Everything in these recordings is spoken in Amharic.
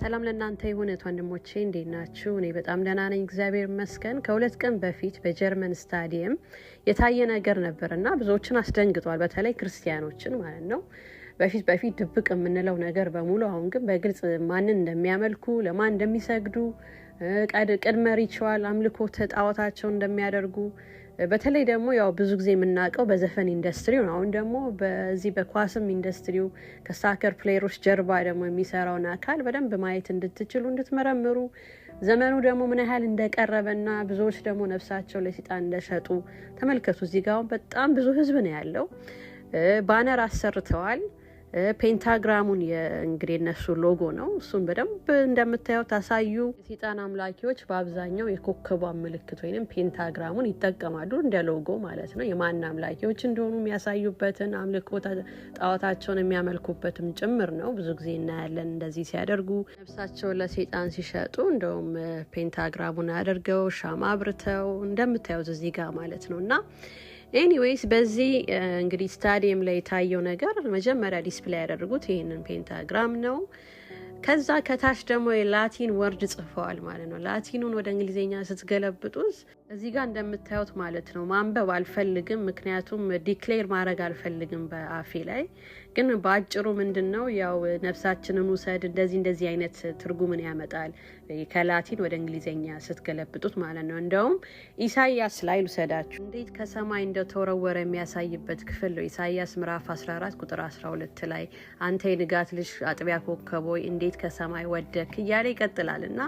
ሰላም ለእናንተ ይሁን ወንድሞቼ እንዴት ናችሁ? እኔ በጣም ደህና ነኝ እግዚአብሔር ይመስገን። ከሁለት ቀን በፊት በጀርመን ስታዲየም የታየ ነገር ነበርና ብዙዎችን አስደንግጧል፣ በተለይ ክርስቲያኖችን ማለት ነው። በፊት ድብቅ የምንለው ነገር በሙሉ አሁን ግን በግልጽ ማንን እንደሚያመልኩ ለማን እንደሚሰግዱ ቅድመ ሪቹዋል አምልኮ ተጣዋታቸው እንደሚያደርጉ በተለይ ደግሞ ያው ብዙ ጊዜ የምናውቀው በዘፈን ኢንዱስትሪው ነው። አሁን ደግሞ በዚህ በኳስም ኢንዱስትሪው ከሳከር ፕሌየሮች ጀርባ ደግሞ የሚሰራውን አካል በደንብ ማየት እንድትችሉ እንድትመረምሩ ዘመኑ ደግሞ ምን ያህል እንደቀረበና ብዙዎች ደግሞ ነፍሳቸው ለሰይጣን እንደሸጡ ተመልከቱ። እዚህ ጋር በጣም ብዙ ህዝብ ነው ያለው። ባነር አሰርተዋል። ፔንታግራሙን እንግዲህ እነሱ ሎጎ ነው። እሱን በደንብ እንደምታዩው ታሳዩ። የሰይጣን አምላኪዎች በአብዛኛው የኮከቧ ምልክት ወይንም ፔንታግራሙን ይጠቀማሉ እንደ ሎጎ ማለት ነው። የማን አምላኪዎች እንደሆኑ የሚያሳዩበትን አምልኮ ጣዖታቸውን የሚያመልኩበትም ጭምር ነው። ብዙ ጊዜ እናያለን እንደዚህ ሲያደርጉ ነፍሳቸውን ለሰይጣን ሲሸጡ እንደውም ፔንታግራሙን አድርገው ሻማ አብርተው እንደምታዩት እዚህ ጋር ማለት ነውና ኤኒዌይስ በዚህ እንግዲህ ስታዲየም ላይ የታየው ነገር መጀመሪያ ዲስፕሌይ ያደረጉት ይሄንን ፔንታግራም ነው። ከዛ ከታች ደግሞ የላቲን ወርድ ጽፈዋል ማለት ነው። ላቲኑን ወደ እንግሊዘኛ ስትገለብጡት እዚህ ጋር እንደምታዩት ማለት ነው። ማንበብ አልፈልግም ምክንያቱም ዲክሌር ማድረግ አልፈልግም በአፌ ላይ፣ ግን በአጭሩ ምንድነው ያው ነፍሳችንን ውሰድ እንደዚህ አይነት ትርጉምን ያመጣል ከላቲን ወደ እንግሊዘኛ ስትገለብጡት ማለት ነው። እንደውም ኢሳይያስ ላይ ልሰዳችሁ እንዴት ከሰማይ እንደተወረወረ የሚያሳይበት ክፍል ነው። ኢሳይያስ ምዕራፍ 14 ቁጥር 12 ላይ አንተ የንጋት ልጅ አጥቢያ ኮከብ ሆይ እንዴት ከሰማይ ወደክ እያለ ይቀጥላልና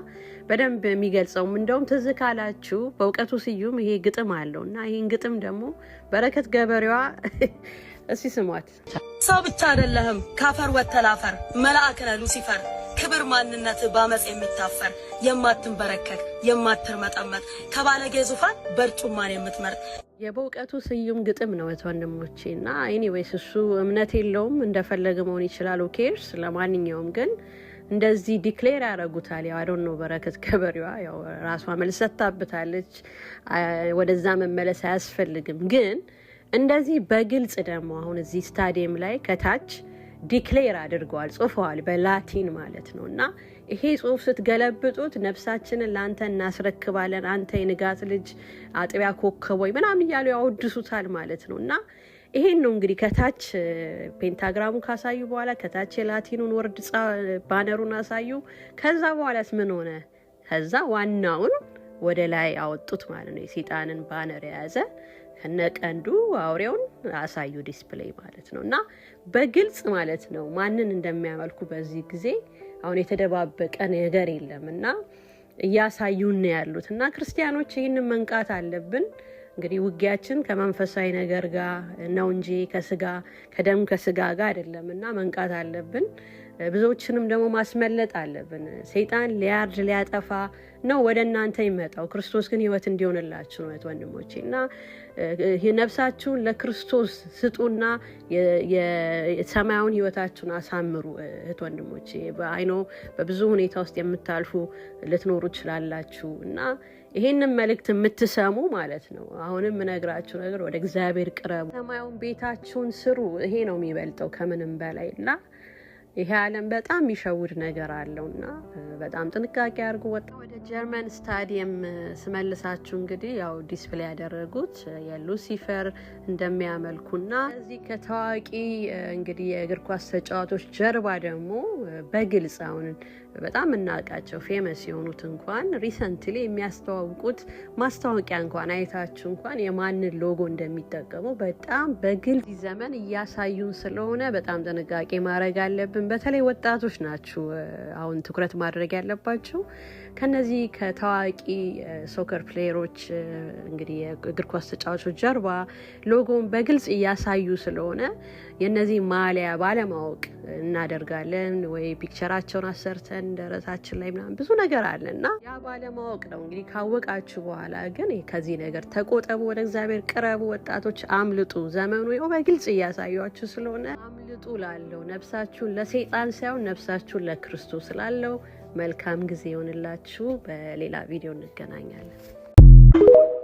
በደንብ የሚገልጸውም እንደውም ትዝ ካላችሁ በእውቀቱ ስዩም ይሄ ግጥም አለውና ይሄን ግጥም ደግሞ በረከት ገበሬዋ እስቲ ስሟት። ሰው ብቻ አይደለህም ካፈር ወተላፈር መልአክ ነህ ሉሲፈር ክብር ማንነት ባመጽ የሚታፈር የማትንበረከክ የማትርመጠመጥ ከባለጌ ዙፋን በርጩማን የምትመርጥ የበእውቀቱ ስዩም ግጥም ነው ወንድሞቼና ኤኒዌይስ እሱ እምነት የለውም እንደፈለገ መሆን ይችላል። ኦኬርስ ለማንኛውም ግን እንደዚህ ዲክሌር ያደርጉታል። ያው አዶን ነው በረከት ገበሬዋ ያው ራሷ መልስ ሰጥታበታለች። ወደዛ መመለስ አያስፈልግም። ግን እንደዚህ በግልጽ ደግሞ አሁን እዚህ ስታዲየም ላይ ከታች ዲክሌር አድርገዋል፣ ጽፈዋል በላቲን ማለት ነውና ይሄ ጽሁፍ ስትገለብጡት ነፍሳችንን ላንተ እናስረክባለን አንተ የንጋት ልጅ አጥቢያ ኮከብ ሆይ ምናምን እያሉ ያወድሱታል ማለት ነውና ይሄን ነው እንግዲህ ከታች ፔንታግራሙን ካሳዩ በኋላ ከታች የላቲኑን ወርድ ባነሩን አሳዩ። ከዛ በኋላስ ምን ሆነ? ከዛ ዋናውን ወደ ላይ አወጡት ማለት ነው። የሰይጣንን ባነር የያዘ ከነቀንዱ አውሬውን አሳዩ ዲስፕሌይ ማለት ነውና በግልጽ ማለት ነው ማንን እንደሚያመልኩ በዚህ ጊዜ አሁን የተደባበቀ ነገር የለምና እያሳዩን ያሉትና ክርስቲያኖች ይሄንን መንቃት አለብን። እንግዲህ ውጊያችን ከመንፈሳዊ ነገር ጋር ነው እንጂ ከደም ከስጋ ጋር አይደለምና መንቃት አለብን። ብዙዎችንም ደግሞ ማስመለጥ አለብን። ሰይጣን ሊያርድ ሊያጠፋ ነው ወደ እናንተ ይመጣው፣ ክርስቶስ ግን ህይወት እንዲሆንላችሁ ነው ወንድሞቼና ነፍሳችሁን ለክርስቶስ ስጡና የሰማያውን ህይወታችሁን አሳምሩ ወንድሞቼ። በአይኖ በብዙ ሁኔታ ውስጥ የምታልፉ ልትኖሩ ትችላላችሁ እና ይሄንን መልእክት የምትሰሙ ማለት ነው አሁንም ምነግራችሁ ነገር ወደ እግዚአብሔር ቅረቡ፣ ሰማያውን ቤታችሁን ስሩ። ይሄ ነው የሚበልጠው ከምንም በላይና ይሄ ዓለም በጣም የሚሸውድ ነገር አለውና በጣም ጥንቃቄ አድርጉ። ወደ ጀርመን ስታዲየም ስመልሳችሁ እንግዲህ ያው ዲስፕሌይ ያደረጉት የሉሲፈር እንደሚያመልኩና እዚህ ከታዋቂ እንግዲህ የእግር ኳስ ተጫዋቾች ጀርባ ደግሞ በግልጽ አሁን በጣም እናውቃቸው ፌመስ የሆኑት እንኳን ሪሰንትሊ የሚያስተዋውቁት ማስታወቂያ እንኳን አይታችሁ እንኳን የማንን ሎጎ እንደሚጠቀሙ በጣም በግልጽ ዘመን እያሳዩን ስለሆነ በጣም ጥንቃቄ ማድረግ አለብን። በተለይ ወጣቶች ናችሁ አሁን ትኩረት ማድረግ ያለባቸው። ከነዚህ ከታዋቂ ሶከር ፕሌየሮች እንግዲህ የእግር ኳስ ተጫዋቾች ጀርባ ሎጎን በግልጽ እያሳዩ ስለሆነ የነዚህ ማሊያ ባለማወቅ እናደርጋለን ወይ ፒክቸራቸውን አሰርተን ደረታችን ላይ ምናምን ብዙ ነገር አለና ያ ባለማወቅ ነው። እንግዲህ ካወቃችሁ በኋላ ግን ከዚህ ነገር ተቆጠቡ፣ ወደ እግዚአብሔር ቅረቡ፣ ወጣቶች አምልጡ። ዘመኑ ይኸው በግልጽ እያሳዩአችሁ ስለሆነ አምልጡ ላለው ነፍሳችሁን ለሰይጣን ሳይሆን ነፍሳችሁን ለክርስቶስ ላለው መልካም ጊዜ ይሆንላችሁ። በሌላ ቪዲዮ እንገናኛለን።